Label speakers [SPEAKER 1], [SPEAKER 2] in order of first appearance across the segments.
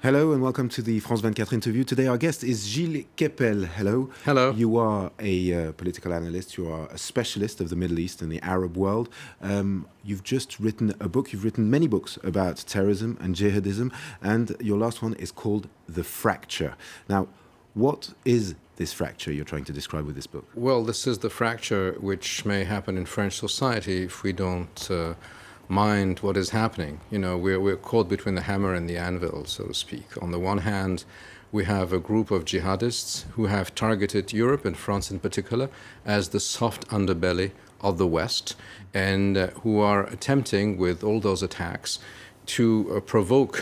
[SPEAKER 1] Hello and welcome to the France 24 interview. Today our guest is Gilles Kepel. Hello.
[SPEAKER 2] Hello.
[SPEAKER 1] You are a political analyst. You are a specialist of the Middle East and the Arab world. You've just written a book. You've written many books about terrorism and jihadism, and your last one is called The Fracture. Now, what is this fracture you're trying to describe with this book?
[SPEAKER 2] Well, this is the fracture which may happen in French society if we don't mind what is happening. You know, we're caught between the hammer and the anvil, so to speak. On the one hand, we have a group of jihadists who have targeted Europe and France in particular as the soft underbelly of the West, and who are attempting with all those attacks to provoke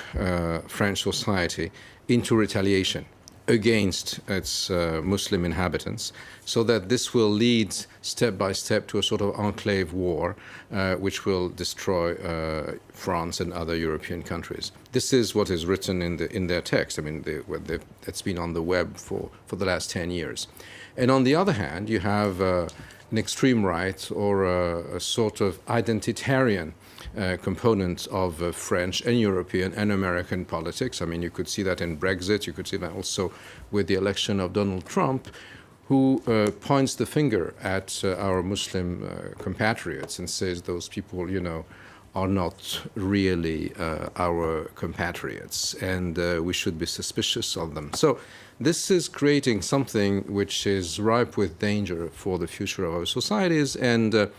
[SPEAKER 2] French society into retaliation against its Muslim inhabitants, so that this will lead step by step to a sort of enclave war, which will destroy France and other European countries. This is what is written in their text. I mean, it's been on the web for the last 10 years. And on the other hand, you have an extreme right or a sort of identitarian component of French and European and American politics. I mean, you could see that in Brexit. You could see that also with the election of Donald Trump, who points the finger at our Muslim compatriots and says those people, you know, are not really our compatriots, and we should be suspicious of them. So this is creating something which is ripe with danger for the future of our societies, and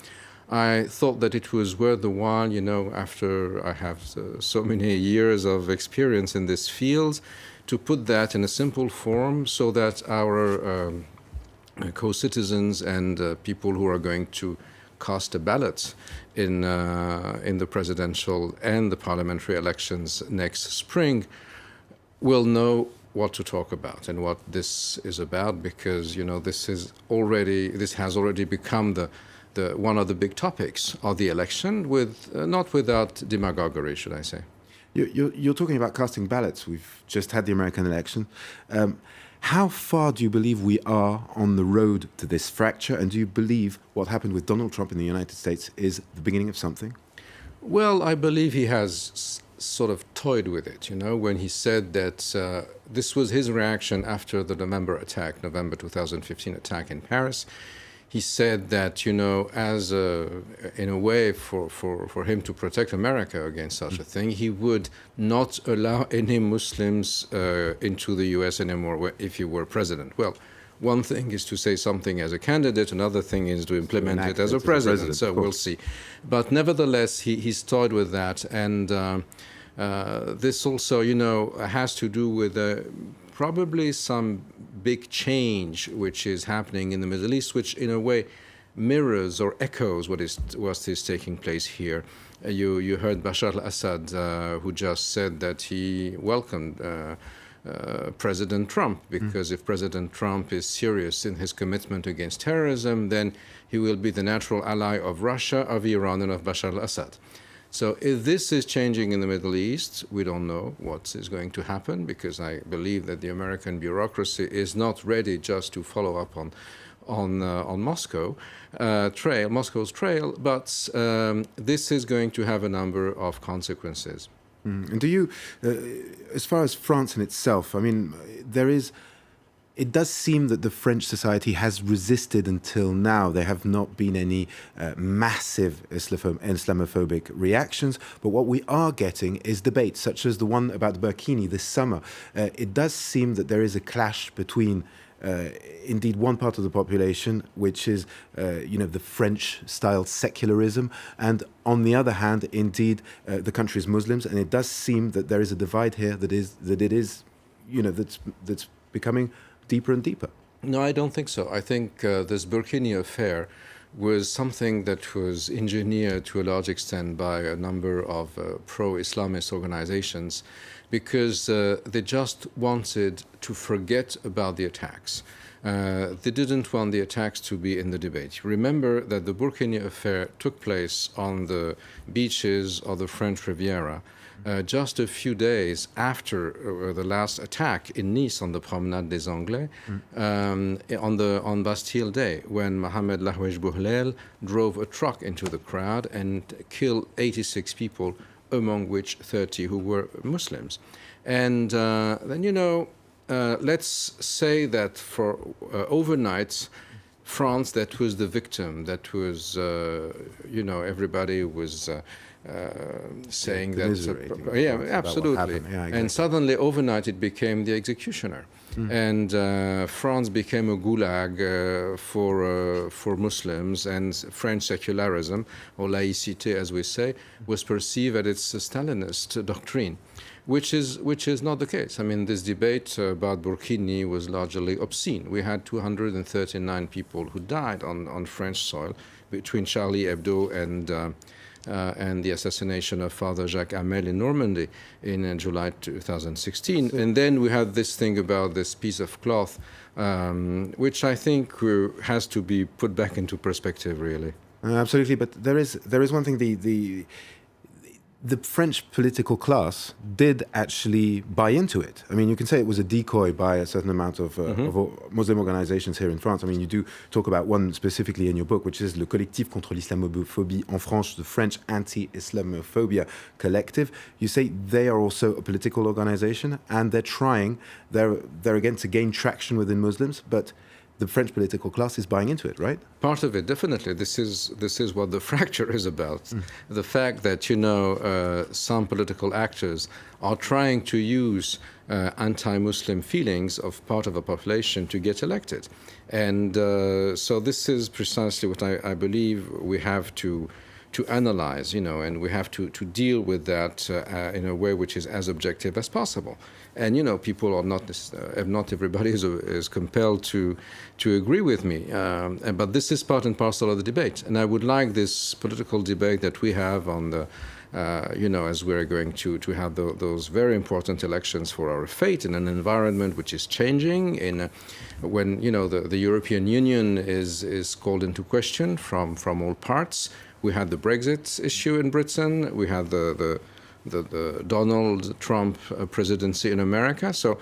[SPEAKER 2] I thought that it was worth the while, you know, after I have so many years of experience in this field, to put that in a simple form so that our co-citizens and people who are going to cast a ballot in the presidential and the parliamentary elections next spring will know what to talk about and what this is about, because, you know, this has already become the one of the big topics of the election, with not without demagoguery, should I say.
[SPEAKER 1] You're talking about casting ballots. We've just had the American election. How far do you believe we are on the road to this fracture? And do you believe what happened with Donald Trump in the United States is the beginning of something?
[SPEAKER 2] Well, I believe he has sort of toyed with it, you know, when he said that this was his reaction after the November 2015 attack in Paris. He said that, you know, as in a way for him to protect America against such a thing, he would not allow any Muslims into the U.S. anymore if he were president. Well, one thing is to say something as a candidate, another thing is to implement it as a president. So we'll see. But nevertheless, he's toyed with that, and this also, you know, has to do with probably some big change which is happening in the Middle East, which in a way mirrors or echoes what is taking place here. You heard Bashar al-Assad, who just said that he welcomed President Trump, because if President Trump is serious in his commitment against terrorism, then he will be the natural ally of Russia, of Iran, and of Bashar al-Assad. So if this is changing in the Middle East, we don't know what is going to happen, because I believe that the American bureaucracy is not ready just to follow up on Moscow's trail, but this is going to have a number of consequences.
[SPEAKER 1] And do you, as far as France in itself, I mean, it does seem that the French society has resisted until now. There have not been any massive Islamophobic reactions, but what we are getting is debates, such as the one about the burkini this summer. It does seem that there is a clash between indeed one part of the population, which is the French-style secularism, and on the other hand, indeed, the country's Muslims. And it does seem that there is a divide here that's becoming deeper and deeper.
[SPEAKER 2] No, I don't think so. I think this burkini affair was something that was engineered to a large extent by a number of pro-Islamist organizations, because they just wanted to forget about the attacks. They didn't want the attacks to be in the debate. Remember that the burkini affair took place on the beaches of the French Riviera just a few days after the last attack in Nice on the Promenade des Anglais, on Bastille Day, when Mohamed Lahouej Bouhlel drove a truck into the crowd and killed 86 people, among which 30 who were Muslims. And then, you know, let's say that for overnight, France, that was the victim, that was, you know, everybody was saying that. Yeah, absolutely. Yeah, exactly. And suddenly, overnight, it became the executioner. And France became a gulag for Muslims, and French secularism, or laïcité as we say, was perceived as its Stalinist doctrine, which is not the case. I mean, this debate about burkini was largely obscene. We had 239 people who died on French soil between Charlie Hebdo and the assassination of Father Jacques Hamel in Normandy in July 2016. And then we had this thing about this piece of cloth, which I think has to be put back into perspective, really.
[SPEAKER 1] Absolutely, but there is one thing. The French political class did actually buy into it. I mean, you can say it was a decoy by a certain amount of Muslim organizations here in France. I mean, you do talk about one specifically in your book, which is Le Collectif contre l'Islamophobie en France, the French Anti-Islamophobia Collective. You say they are also a political organization, and they're again to gain traction within Muslims, but the French political class is buying into it, right?
[SPEAKER 2] Part of it, definitely. This is what the fracture is about. The fact that, you know, some political actors are trying to use anti-Muslim feelings of part of a population to get elected. And so this is precisely what I believe we have to analyze, you know, and we have to deal with that in a way which is as objective as possible. And, you know, people are not everybody is compelled to agree with me. But this is part and parcel of the debate. And I would like this political debate that we have on the, you know, as we're going to have those very important elections for our fate in an environment which is changing, when, you know, the European Union is called into question from all parts. We had the Brexit issue in Britain. We had the Donald Trump presidency in America. So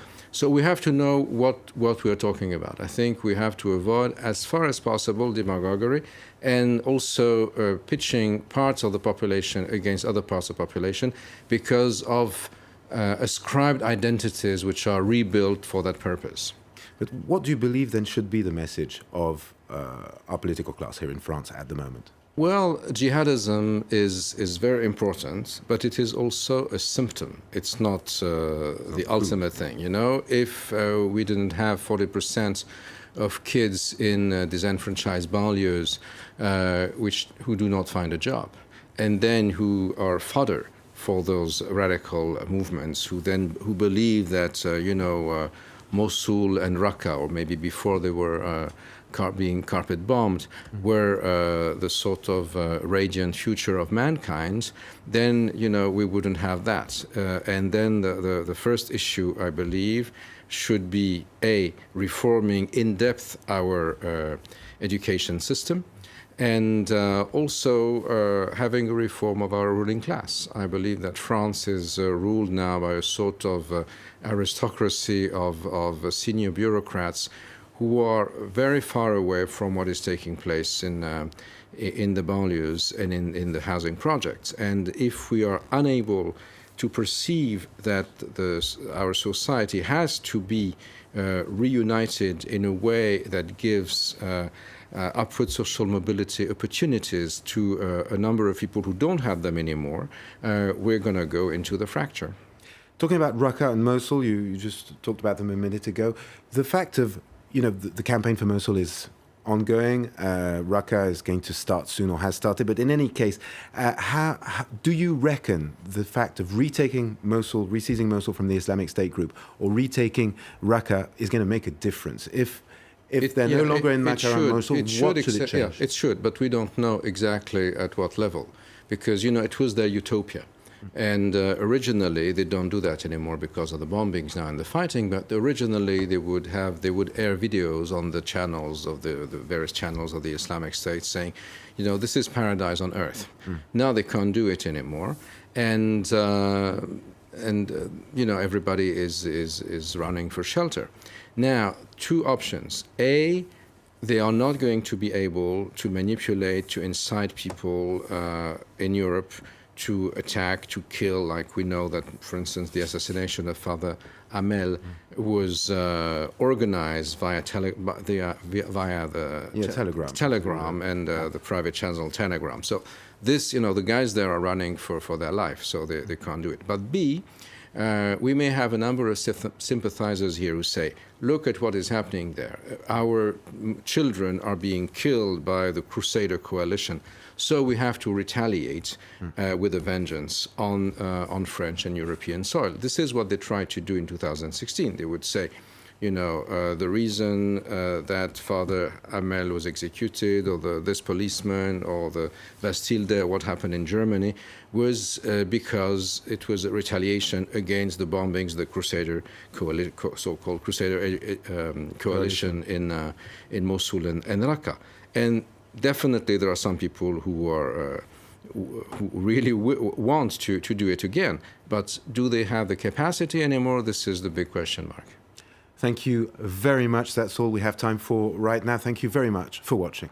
[SPEAKER 2] we have to know what we are talking about. I think we have to avoid, as far as possible, demagoguery, and also pitching parts of the population against other parts of the population because of ascribed identities which are rebuilt for that purpose.
[SPEAKER 1] But what do you believe then should be the message of our political class here in France at the moment?
[SPEAKER 2] Well, jihadism is very important, but it is also a symptom. It's not the ultimate thing, you know. If we didn't have 40% of kids in disenfranchised banlieues who do not find a job, and then who are fodder for those radical movements, who believe that, you know, Mosul and Raqqa, or maybe before they were being carpet bombed, were the sort of radiant future of mankind, then, you know, we wouldn't have that. And then the first issue, I believe, should be reforming in depth our education system, and also having a reform of our ruling class. I believe that France is ruled now by a sort of aristocracy of senior bureaucrats who are very far away from what is taking place in the banlieues and in the housing projects. And if we are unable to perceive that our society has to be reunited in a way that gives upward social mobility opportunities to a number of people who don't have them anymore, we're going to go into the fracture.
[SPEAKER 1] Talking about Raqqa and Mosul, you just talked about them a minute ago. The fact of, you know, the campaign for Mosul is ongoing. Raqqa is going to start soon, or has started. But in any case, how do you reckon the fact of retaking Mosul, reseizing Mosul from the Islamic State group, or retaking Raqqa is going to make a difference? If they're no longer in Raqqa and Mosul, what should it change?
[SPEAKER 2] Yeah, it should, but we don't know exactly at what level, because, you know, it was their utopia. And originally, they don't do that anymore because of the bombings now and the fighting, but originally they would air videos on the channels of the various channels of the Islamic State saying, you know, this is paradise on earth. Now they can't do it anymore. And you know, everybody is running for shelter. Now, two options. A, they are not going to be able to manipulate, to incite people in Europe to attack, to kill, like we know that, for instance, the assassination of Father Hamel was organized via the Telegram and the private channel Telegram. So this, the guys there are running for their life, so they can't do it. But B, we may have a number of sympathizers here who say, look at what is happening there. Our children are being killed by the Crusader coalition, so we have to retaliate with a vengeance on French and European soil. This is what they tried to do in 2016. They would say, the reason that Father Hamel was executed, or this policeman, or the Bastille Day, what happened in Germany, was because it was a retaliation against the bombings of the Crusader so-called Crusader coalition in Mosul and Raqqa. And definitely there are some people who are who really want to do it again, but do they have the capacity anymore? This is the big question mark.
[SPEAKER 1] Thank you very much. That's all we have time for right now. Thank you very much for watching.